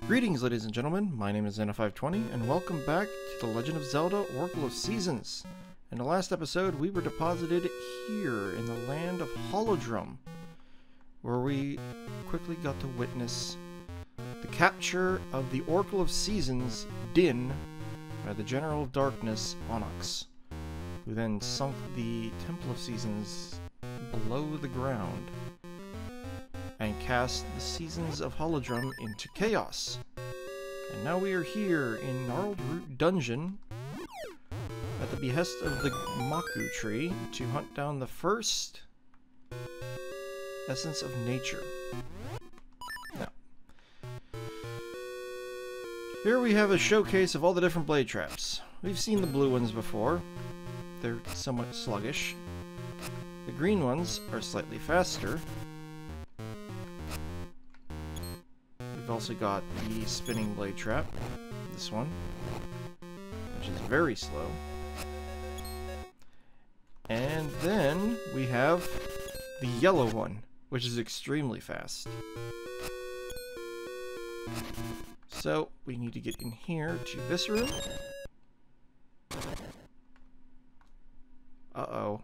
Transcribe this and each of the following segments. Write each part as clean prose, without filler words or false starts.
Greetings, ladies and gentlemen. My name is Zena520, and welcome back to The Legend of Zelda: Oracle of Seasons. In the last episode, we were deposited here in the land of Holodrum, where we quickly got to witness the capture of the Oracle of Seasons, Din, by the General of Darkness, Onyx, who then sunk the Temple of Seasons below the ground and cast the Seasons of Holodrum into chaos. And now we are here in Gnarled Root Dungeon at the behest of the Maku tree to hunt down the first essence of nature. Now, here we have a showcase of all the different blade traps. We've seen the blue ones before. They're somewhat sluggish. The green ones are slightly faster. We've also got the spinning blade trap, this one, which is very slow. And then we have the yellow one, which is extremely fast. So we need to get in here to this room. Uh-oh.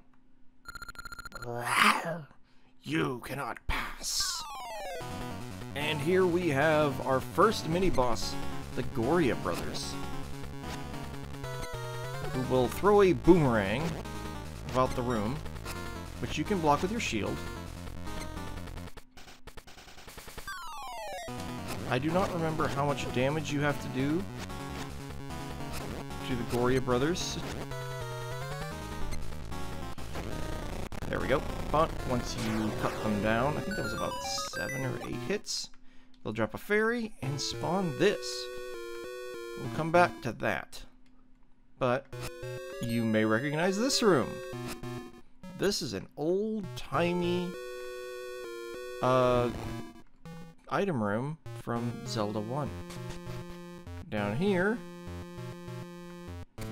You cannot pass. And here we have our first mini-boss, the Goria brothers, who will throw a boomerang about the room, which you can block with your shield. I do not remember how much damage you have to do to the Goria brothers. There we go. But once you cut them down, I think that was about 7 or 8 hits, they'll drop a fairy and spawn this. We'll come back to that. But you may recognize this room. This is an old-timey item room from Zelda 1. Down here,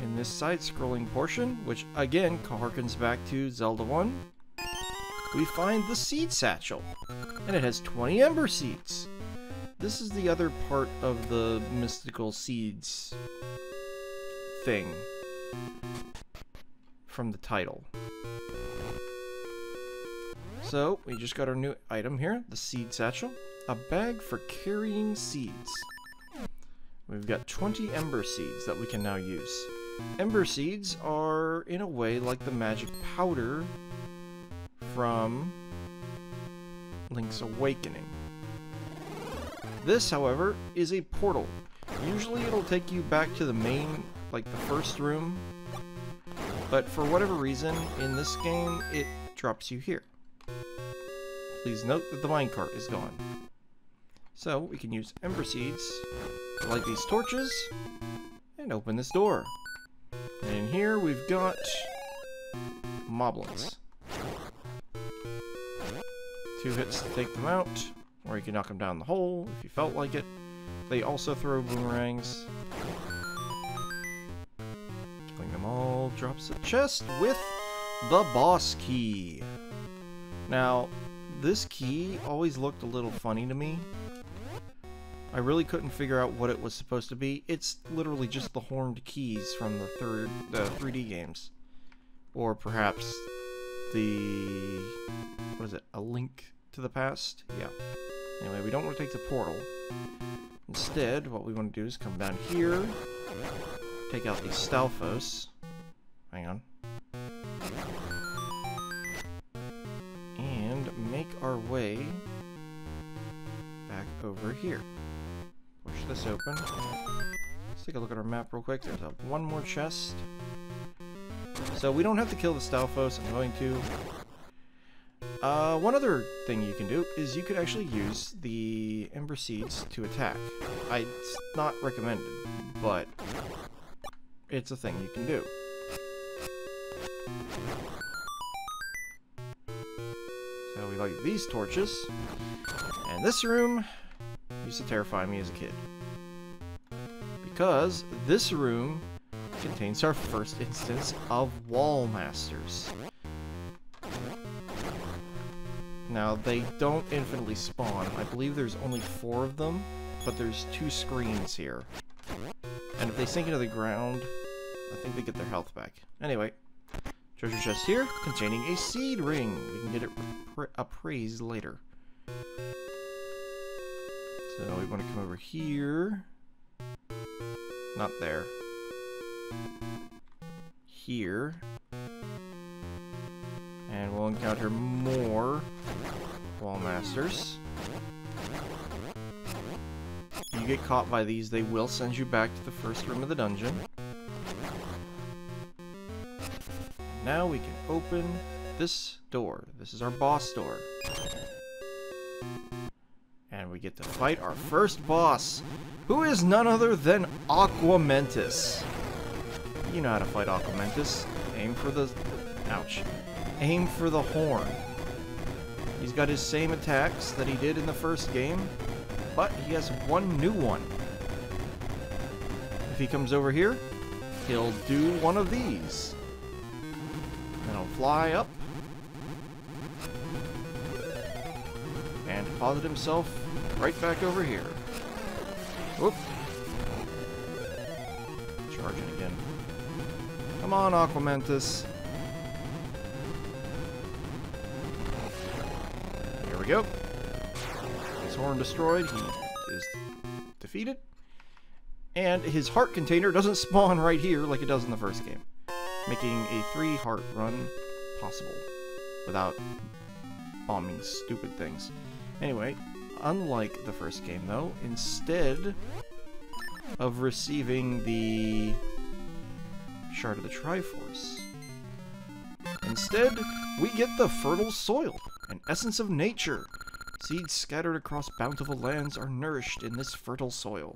in this side-scrolling portion, which again harkens back to Zelda 1, we find the seed satchel, and it has 20 ember seeds. This is the other part of the mystical seeds thing from the title. So we just got our new item here, the seed satchel, a bag for carrying seeds. We've got 20 ember seeds that we can now use. Ember seeds are, in a way, like the magic powder from Link's Awakening. This, however, is a portal. Usually it'll take you back to the main, like the first room, but for whatever reason, in this game, it drops you here. Please note that the minecart is gone. So, we can use ember seeds to light these torches and open this door. And in here we've got moblins. 2 hits to take them out, or you can knock them down the hole if you felt like it. They also throw boomerangs. Killing them all drops a chest with the boss key. Now, this key always looked a little funny to me. I really couldn't figure out what it was supposed to be. It's literally just the horned keys from the 3D games. Or perhaps the... what is it? A Link to the Past? Yeah. Anyway, we don't want to take the portal. Instead, what we want to do is come down here, take out the Stalfos. Hang on. And make our way back over here. Push this open. Let's take a look at our map real quick. There's one more chest. So we don't have to kill the Stalfos. I'm going to. One other thing you can do is you could actually use the Ember Seeds to attack. It's not recommended, but it's a thing you can do. So we light these torches. And this room used to terrify me as a kid, because this room contains our first instance of wall masters. Now, they don't infinitely spawn. I believe there's only 4 of them, but there's 2 screens here. And if they sink into the ground, I think they get their health back. Anyway, treasure chest here, containing a seed ring. We can get it appraised later. So we want to come over here. Not there. Here. And we'll encounter more wall masters. If you get caught by these, they will send you back to the first room of the dungeon. Now we can open this door. This is our boss door. And we get to fight our first boss, who is none other than Aquamentus. You know how to fight Aquamentus. Aim for the... Ouch. Aim for the horn. He's got his same attacks that he did in the first game, but he has one new one. If he comes over here, he'll do one of these. Then he'll fly up and deposit himself right back over here. Whoop. Charging again. Come on, Aquamentus. Here we go. His horn destroyed. He is defeated. And his heart container doesn't spawn right here like it does in the first game, making a 3-heart run possible without bombing stupid things. Anyway, unlike the first game though, instead of receiving the Shard of the Triforce, instead we get the fertile soil, an essence of nature. Seeds scattered across bountiful lands are nourished in this fertile soil.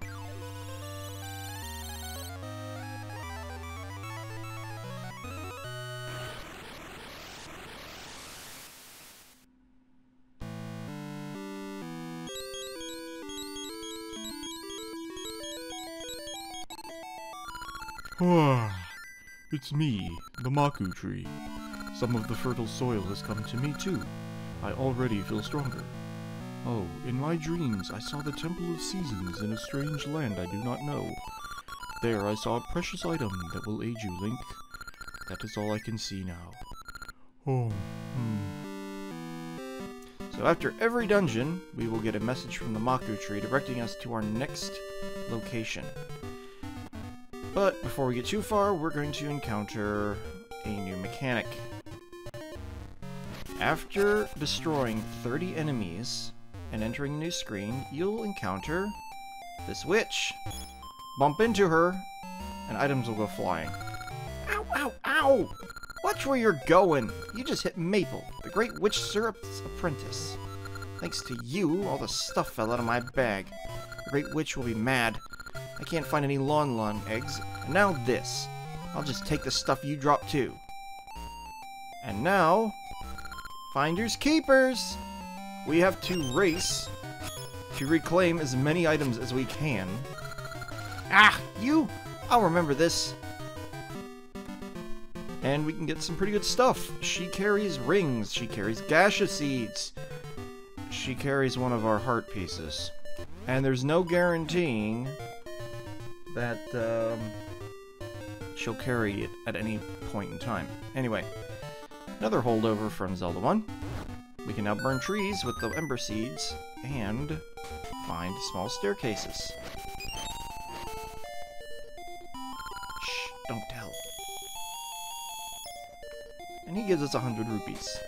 It's me, the Maku tree. Some of the fertile soil has come to me too. I already feel stronger. Oh, in my dreams I saw the Temple of Seasons in a strange land I do not know. There I saw a precious item that will aid you, Link. That is all I can see now. Oh, So after every dungeon, we will get a message from the Maku tree directing us to our next location. But before we get too far, we're going to encounter a new mechanic. After destroying 30 enemies and entering a new screen, you'll encounter this witch. Bump into her, and items will go flying. Ow, ow, ow! Watch where you're going! You just hit Maple, the Great Witch Syrup's apprentice. Thanks to you, all the stuff fell out of my bag. The Great Witch will be mad. I can't find any Lon eggs, and now this. I'll just take the stuff you dropped too. And now, finders keepers! We have to race to reclaim as many items as we can. Ah, you! I'll remember this. And we can get some pretty good stuff. She carries rings, she carries gaseous seeds, she carries one of our heart pieces. And there's no guaranteeing that she'll carry it at any point in time. Anyway, another holdover from Zelda 1. We can now burn trees with the ember seeds and find small staircases. Shh, don't tell. And he gives us 100 rupees.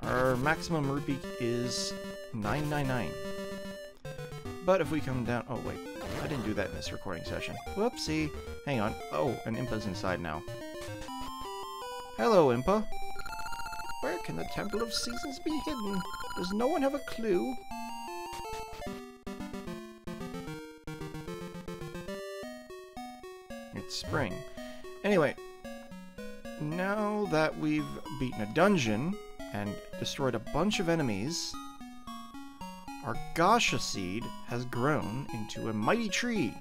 Our maximum rupee is 999. But if we come down... Oh, wait. I didn't do that in this recording session. Whoopsie. Hang on. Oh, an Impa's inside now. Hello, Impa. Where can the Temple of Seasons be hidden? Does no one have a clue? It's spring. Anyway, now that we've beaten a dungeon and destroyed a bunch of enemies, our Gasha seed has grown into a mighty tree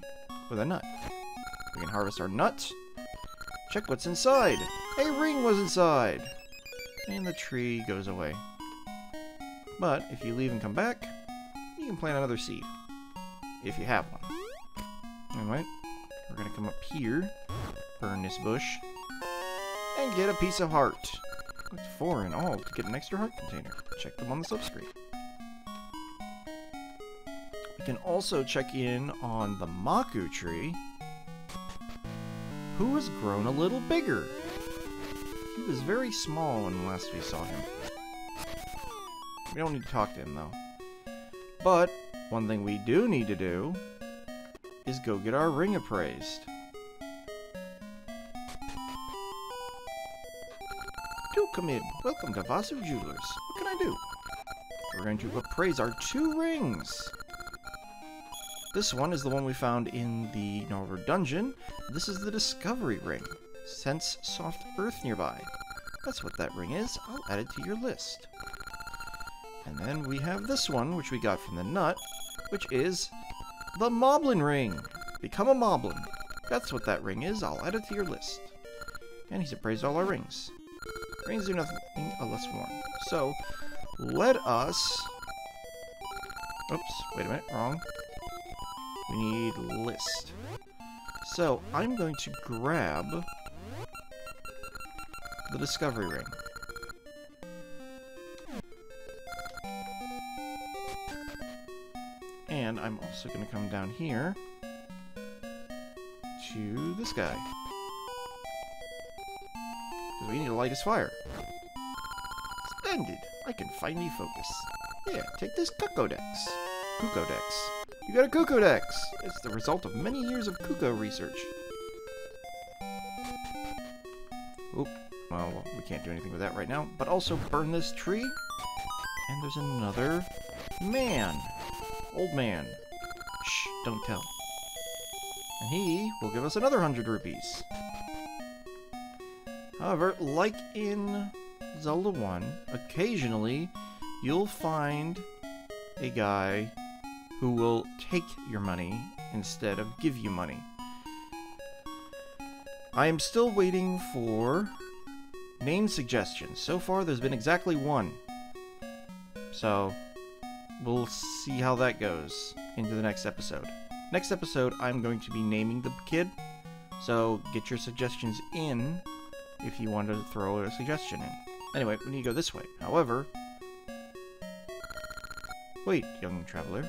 with a nut. We can harvest our nuts. Check what's inside. A ring was inside. And the tree goes away. But if you leave and come back, you can plant another seed. If you have one. Alright. We're gonna come up here. Burn this bush. And get a piece of heart. That's 4 in all to get an extra heart container. Check them on the subscreen. We can also check in on the Maku tree, who has grown a little bigger. He was very small when last we saw him. We don't need to talk to him, though. But, one thing we do need to do is go get our ring appraised. Do come in. Welcome to Vasu Jewelers. What can I do? We're going to appraise our 2 rings. This one is the one we found in the Gnarled Root Dungeon. This is the Discovery Ring. Sense soft earth nearby. That's what that ring is. I'll add it to your list. And then we have this one, which we got from the nut, which is the Moblin Ring. Become a Moblin. That's what that ring is. I'll add it to your list. And he's appraised all our rings. Rings do nothing unless worn. So, let us... Oops, wait a minute, wrong. We need list. So, I'm going to grab the Discovery Ring. And I'm also going to come down here to this guy. Because we need to light his fire. Splendid! I can finally focus. Yeah, take this Kukodex. Kukodex. You got a Kukodex! It's the result of many years of Kuko research. Oop. Well, we can't do anything with that right now. But also burn this tree. And there's another man. Old man. Shh, don't tell. And he will give us another 100 rupees. However, like in Zelda 1, occasionally you'll find a guy who will take your money instead of give you money. I am still waiting for name suggestions. So far, there's been exactly 1. So, we'll see how that goes into the next episode. Next episode, I'm going to be naming the kid, so get your suggestions in if you want to throw a suggestion in. Anyway, we need to go this way. However... Wait, young traveler.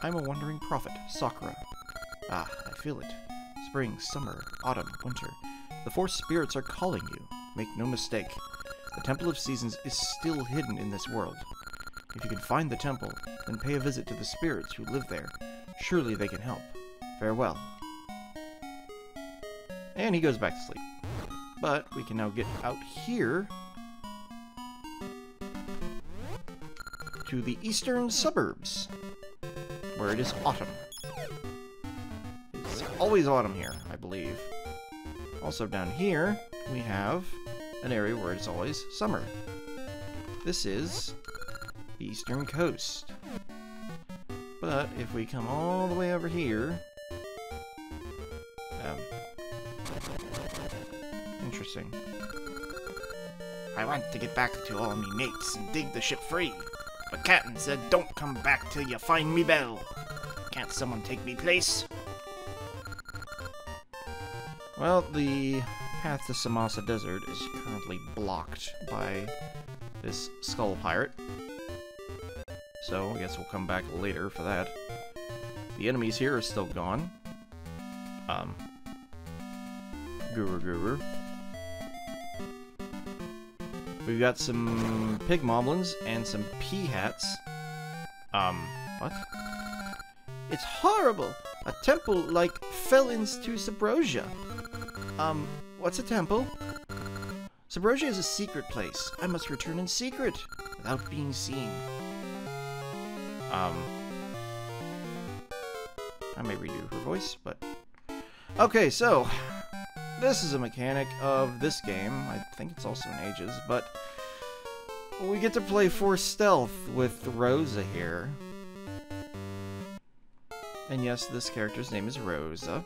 I'm a wandering prophet, Sakura. Ah, I feel it. Spring, summer, autumn, winter. The 4 spirits are calling you. Make no mistake. The Temple of Seasons is still hidden in this world. If you can find the temple, then pay a visit to the spirits who live there. Surely they can help. Farewell. And he goes back to sleep. But we can now get out here to the eastern suburbs, where it is autumn. It's always autumn here, I believe. Also down here, we have an area where it's always summer. This is the eastern coast. But if we come all the way over here... interesting. I want to get back to all me mates and dig the ship free. But Captain said don't come back till you find me bell. Can't someone take me place? Well, the path to Samasa Desert is currently blocked by this skull pirate. So, I guess we'll come back later for that. The enemies here are still gone. Guru. We've got some pig moblins and some pea hats. What? It's horrible! A temple, like, fell into Subrosia. What's a temple? Subrosia is a secret place. I must return in secret, without being seen. I may redo her voice, but... Okay, so... This is a mechanic of this game. I think it's also in Ages, but... We get to play for stealth with Rosa here. And yes, this character's name is Rosa.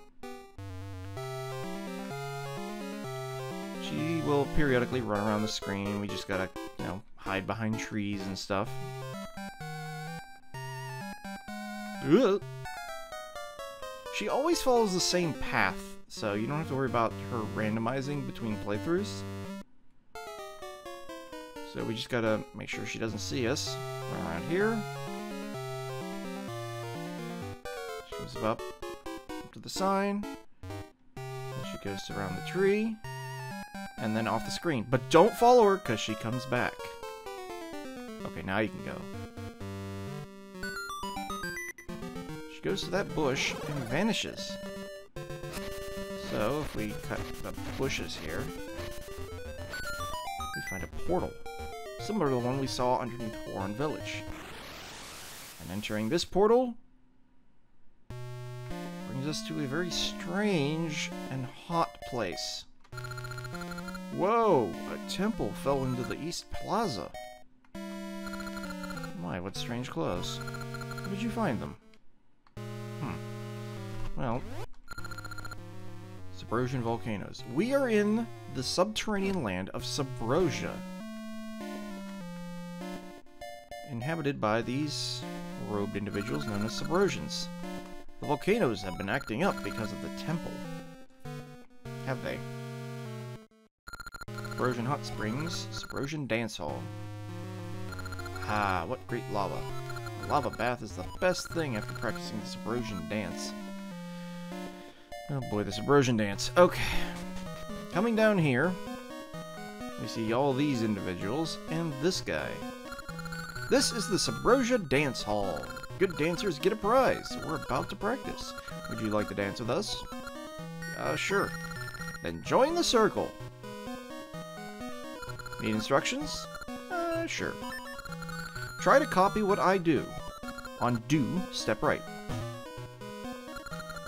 She will periodically run around the screen. We just gotta, you know, hide behind trees and stuff. Ugh. She always follows the same path, so you don't have to worry about her randomizing between playthroughs. So we just gotta make sure she doesn't see us. Run around here. She comes up to the sign. Then she goes around the tree. And then off the screen. But don't follow her, because she comes back. Okay, now you can go. She goes to that bush and vanishes. So, if we cut the bushes here, we find a portal. Similar to the one we saw underneath Horan Village. And entering this portal brings us to a very strange and hot place. Whoa! A temple fell into the East Plaza. My, what strange clothes. Where did you find them? Well, Subrosian volcanoes. We are in the subterranean land of Subrosia, inhabited by these robed individuals known as Subrosians. The volcanoes have been acting up because of the temple. Have they? Subrosian hot springs, Subrosian dance hall. Ah, what great lava. A lava bath is the best thing after practicing the Subrosian dance. Oh boy, the Subrosia dance. Okay. Coming down here, we see all these individuals and this guy. This is the Subrosia Dance Hall. Good dancers get a prize. We're about to practice. Would you like to dance with us? Sure. Then join the circle. Need instructions? Sure. Try to copy what I do. On do, step right.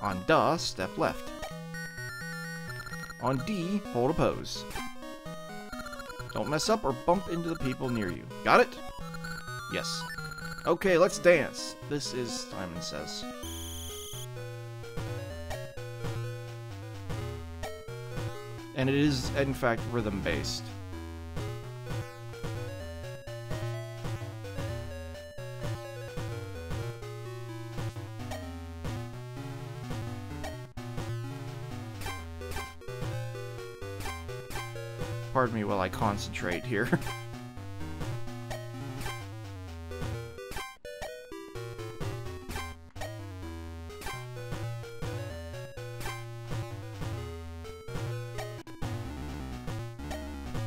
On da, step left. On D, hold a pose. Don't mess up or bump into the people near you. Got it? Yes. Okay, let's dance. This is Simon Says. And it is, in fact, rhythm-based. Pardon me while I concentrate here.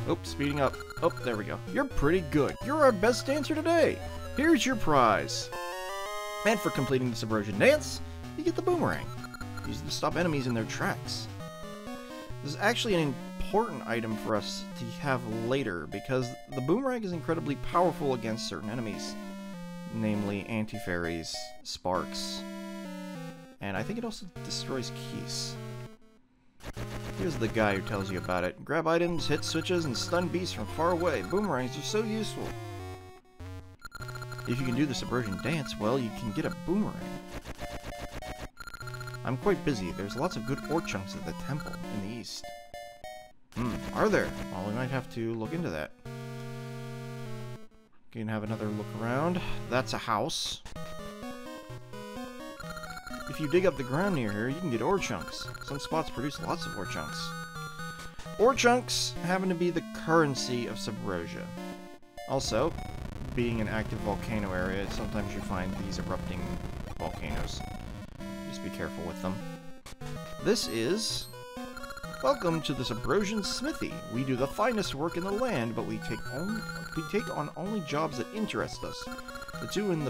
Oops, speeding up. Oh, there we go. You're pretty good. You're our best dancer today. Here's your prize. And for completing the Subrosian dance, you get the boomerang. Use it to stop enemies in their tracks. This is actually an important item for us to have later, because the boomerang is incredibly powerful against certain enemies. Namely, anti-fairies, sparks, and I think it also destroys keys. Here's the guy who tells you about it. Grab items, hit switches, and stun beasts from far away. Boomerangs are so useful. If you can do the Subrosian dance, well, you can get a boomerang. I'm quite busy. There's lots of good ore chunks at the temple in the east. Are there? Well, we might have to look into that. You can have another look around. That's a house. If you dig up the ground near here, you can get ore chunks. Some spots produce lots of ore chunks. Ore chunks happen to be the currency of Subrosia. Also, being an active volcano area, sometimes you find these erupting volcanoes. Just be careful with them. This is... Welcome to the Subrosian Smithy. We do the finest work in the land, but we take on only jobs that interest us. The two in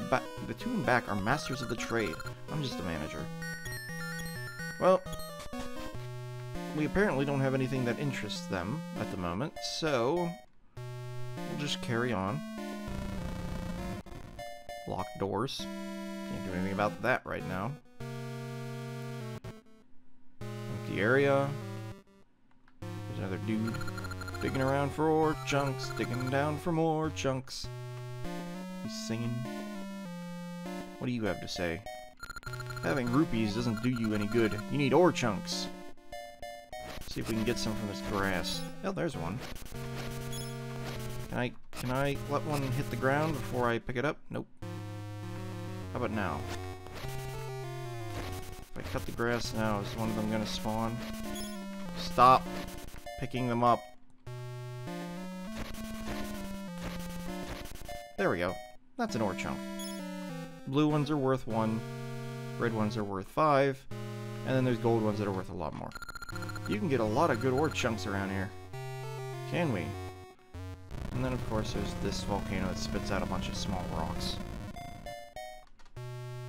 back are masters of the trade. I'm just a manager. Well, we apparently don't have anything that interests them at the moment, so we'll just carry on. Locked doors. Can't do anything about that right now. Empty area. There's another dude digging around for ore chunks, digging down for more chunks. He's singing. What do you have to say? Having rupees doesn't do you any good. You need ore chunks. See if we can get some from this grass. Oh, there's one. Can I let one hit the ground before I pick it up? Nope. How about now? If I cut the grass now, is one of them gonna spawn? Stop picking them up. There we go. That's an ore chunk. Blue ones are worth 1, red ones are worth 5, and then there's gold ones that are worth a lot more. You can get a lot of good ore chunks around here. Can we? And then of course there's this volcano that spits out a bunch of small rocks.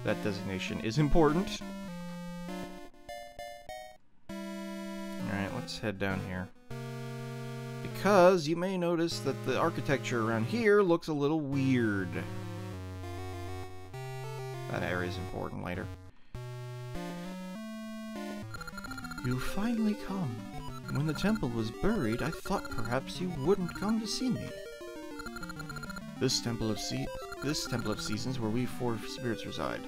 That designation is important. Alright, let's head down here. Because you may notice that the architecture around here looks a little weird. That area is important later. You finally come. When the temple was buried, I thought perhaps you wouldn't come to see me. This temple of seasons where we 4 spirits reside.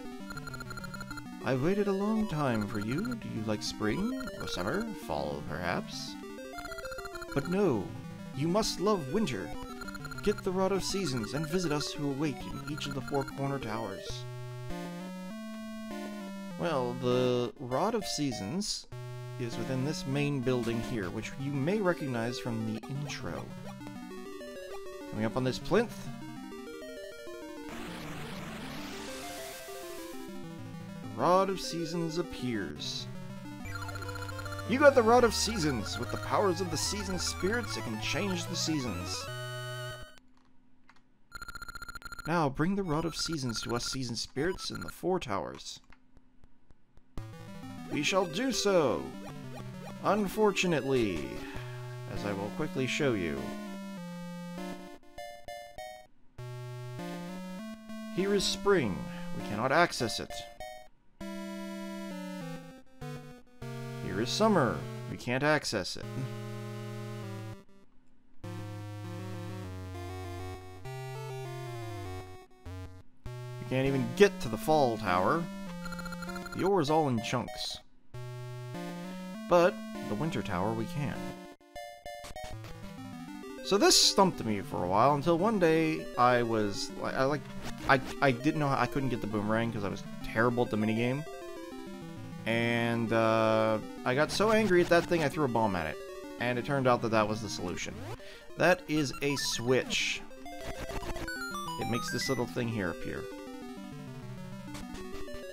I've waited a long time for you. Do you like spring, or summer, fall, perhaps? But no, you must love winter. Get the Rod of Seasons and visit us who await in each of the 4 corner towers. Well, the Rod of Seasons is within this main building here, which you may recognize from the intro. Coming up on this plinth. The Rod of Seasons appears. You got the Rod of Seasons! With the powers of the season spirits, it can change the seasons. Now, bring the Rod of Seasons to us season spirits in the 4 towers. We shall do so! Unfortunately, as I will quickly show you. Here is spring. We cannot access it. Here is summer. We can't access it. We can't even get to the fall tower. The ore is all in chunks. But the winter tower we can. So this stumped me for a while until one day I was I didn't know how I couldn't get the boomerang because I was terrible at the minigame. And I got so angry at that thing I threw a bomb at it. And it turned out that that was the solution. That is a switch. It makes this little thing here appear.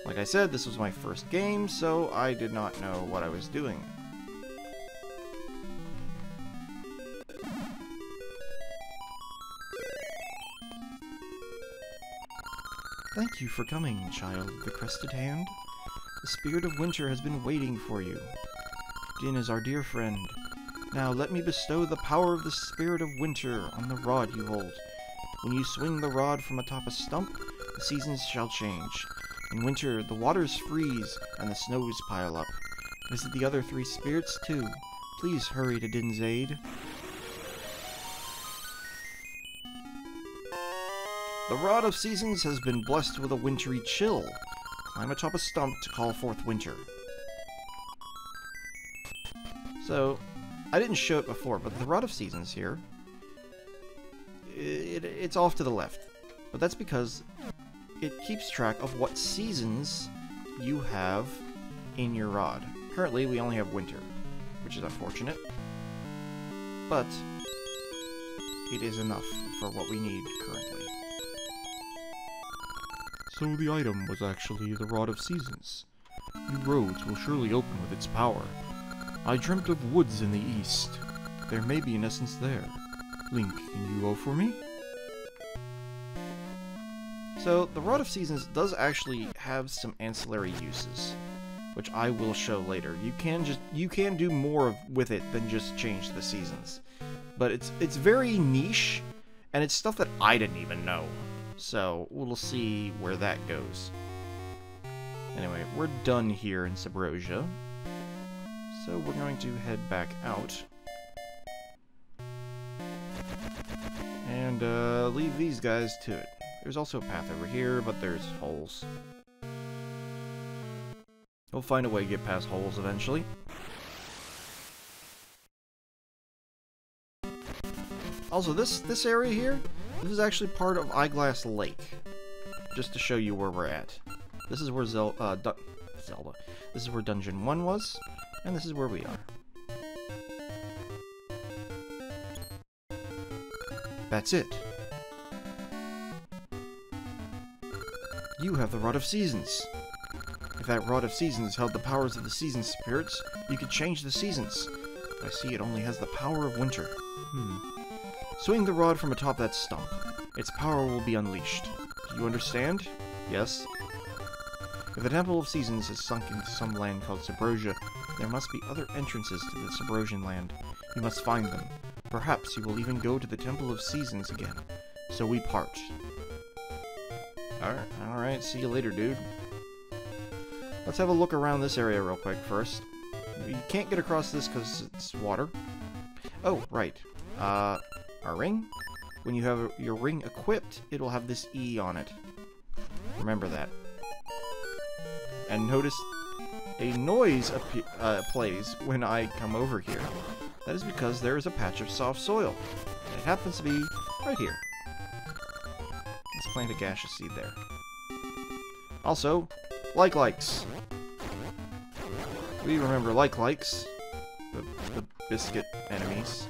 Like I said, this was my first game, so I did not know what I was doing. Thank you for coming, child of the Crested Hand. The spirit of winter has been waiting for you. Din is our dear friend. Now let me bestow the power of the spirit of winter on the rod you hold. When you swing the rod from atop a stump, the seasons shall change. In winter, the waters freeze and the snows pile up. Visit the other 3 spirits too. Please hurry to Din's aid. The Rod of Seasons has been blessed with a wintry chill. Climb atop a stump to call forth winter. So, I didn't show it before, but the Rod of Seasons here, it's off to the left. But that's because it keeps track of what seasons you have in your rod. Currently, we only have winter, which is unfortunate. But it is enough for what we need currently. So the item was actually the Rod of Seasons. New roads will surely open with its power. I dreamt of woods in the east. There may be an essence there. Link, can you go for me? So, the Rod of Seasons does actually have some ancillary uses, which I will show later. You can do more with it than just change the seasons. But it's very niche, and it's stuff that I didn't even know. So, we'll see where that goes. Anyway, we're done here in Subrosia. So, we're going to head back out. And leave these guys to it. There's also a path over here, but there's holes. We'll find a way to get past holes eventually. Also, this area here, this is actually part of Eyeglass Lake. Just to show you where we're at. This is where Zelda. This is where Dungeon 1 was, and this is where we are. That's it. You have the Rod of Seasons. If that Rod of Seasons held the powers of the season spirits, you could change the seasons. But I see it only has the power of winter. Swing the rod from atop that stump. Its power will be unleashed. Do you understand? Yes? If the Temple of Seasons has sunk into some land called Subrosia, there must be other entrances to the Subrosian land. You must find them. Perhaps you will even go to the Temple of Seasons again. So we part. Alright, see you later, dude. Let's have a look around this area real quick first. You can't get across this because it's water. Oh, right. Our ring? When you have your ring equipped, it'll have this E on it. Remember that. And notice a noise plays when I come over here. That is because there is a patch of soft soil. It happens to be right here. Let's plant a gaseous seed there. Also, likes. We remember likes. The biscuit enemies.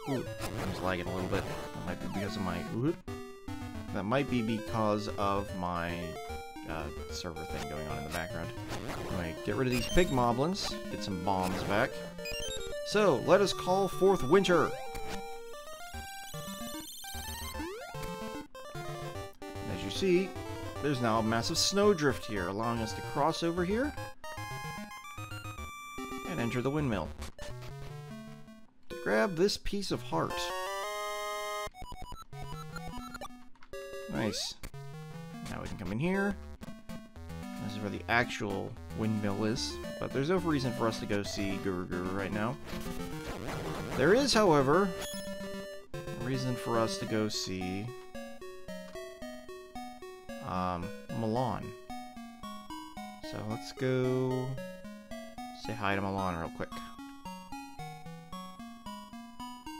Ooh, I'm lagging a little bit. That might be because of my... That might be because of my server thing going on in the background. Anyway, get rid of these pig moblins. Get some bombs back. So, let us call forth winter. As you see, there's now a massive snowdrift here, allowing us to cross over here and enter the windmill. To grab this piece of heart. Nice. Now we can come in here. This is where the actual windmill is, but there's no reason for us to go see Guru Guru right now. There is, however, a reason for us to go see Milan. So let's go say hi to Milan real quick.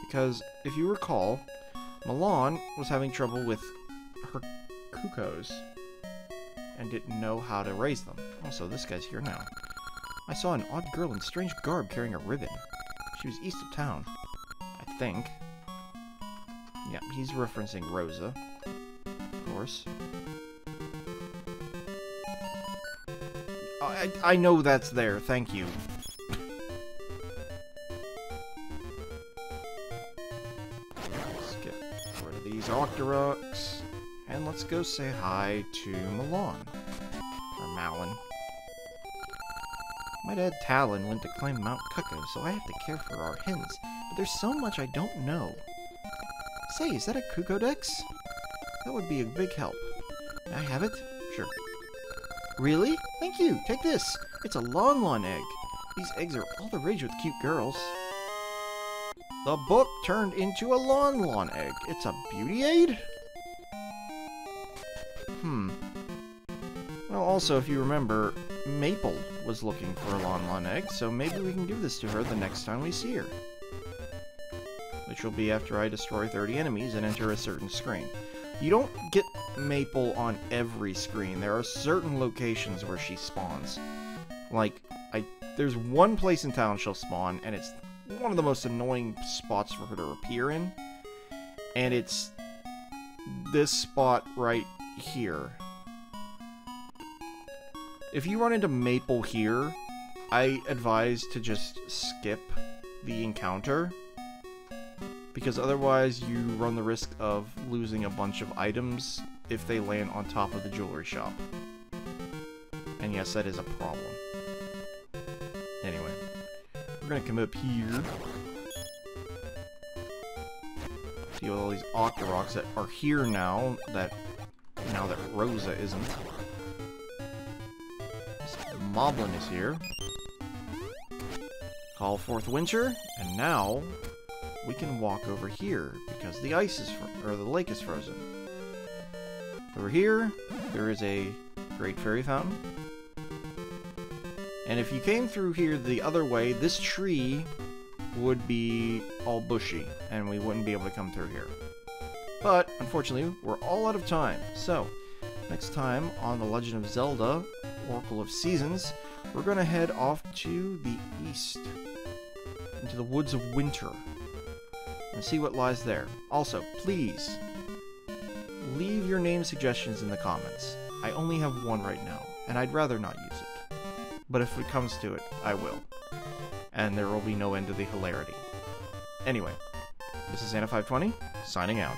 Because, if you recall, Milan was having trouble with her cuckoos and didn't know how to raise them. Also, this guy's here now. I saw an odd girl in strange garb carrying a ribbon. She was east of town, I think. Yeah, he's referencing Rosa, of course. I know that's there, thank you. Let's get rid of these Octoroks. And let's go say hi to Milan. Or Malin. My dad Talon went to climb Mount Cuckoo, so I have to care for our hens. But there's so much I don't know. Say, is that a Kukodex? That would be a big help. May I have it? Sure. Really? Thank you! Take this! It's a Lon egg! These eggs are all the rage with cute girls. The book turned into a Lon egg. It's a beauty aid? Well, also, if you remember, Maple was looking for a Lon egg, so maybe we can give this to her the next time we see her. Which will be after I destroy 30 enemies and enter a certain screen. You don't get Maple on every screen. There are certain locations where she spawns. Like, there's one place in town she'll spawn, and it's one of the most annoying spots for her to appear in. And it's this spot right here. If you run into Maple here, I advise to just skip the encounter, because otherwise you run the risk of losing a bunch of items if they land on top of the jewelry shop. And yes, that is a problem. Anyway, we're gonna come up here. Deal with all these Octoroks that are here now that Rosa isn't. Moblin is here. Call forth winter, and now we can walk over here because the ice is or the lake is frozen. Over here, there is a great fairy fountain. And if you came through here the other way, this tree would be all bushy, and we wouldn't be able to come through here. But, unfortunately, we're all out of time. So, Next time on The Legend of Zelda, Oracle of Seasons, we're going to head off to the east, into the Woods of Winter, and see what lies there. Also, please, leave your name suggestions in the comments. I only have one right now, and I'd rather not use it. But if it comes to it, I will. And there will be no end to the hilarity. Anyway, this is Anna520, signing out.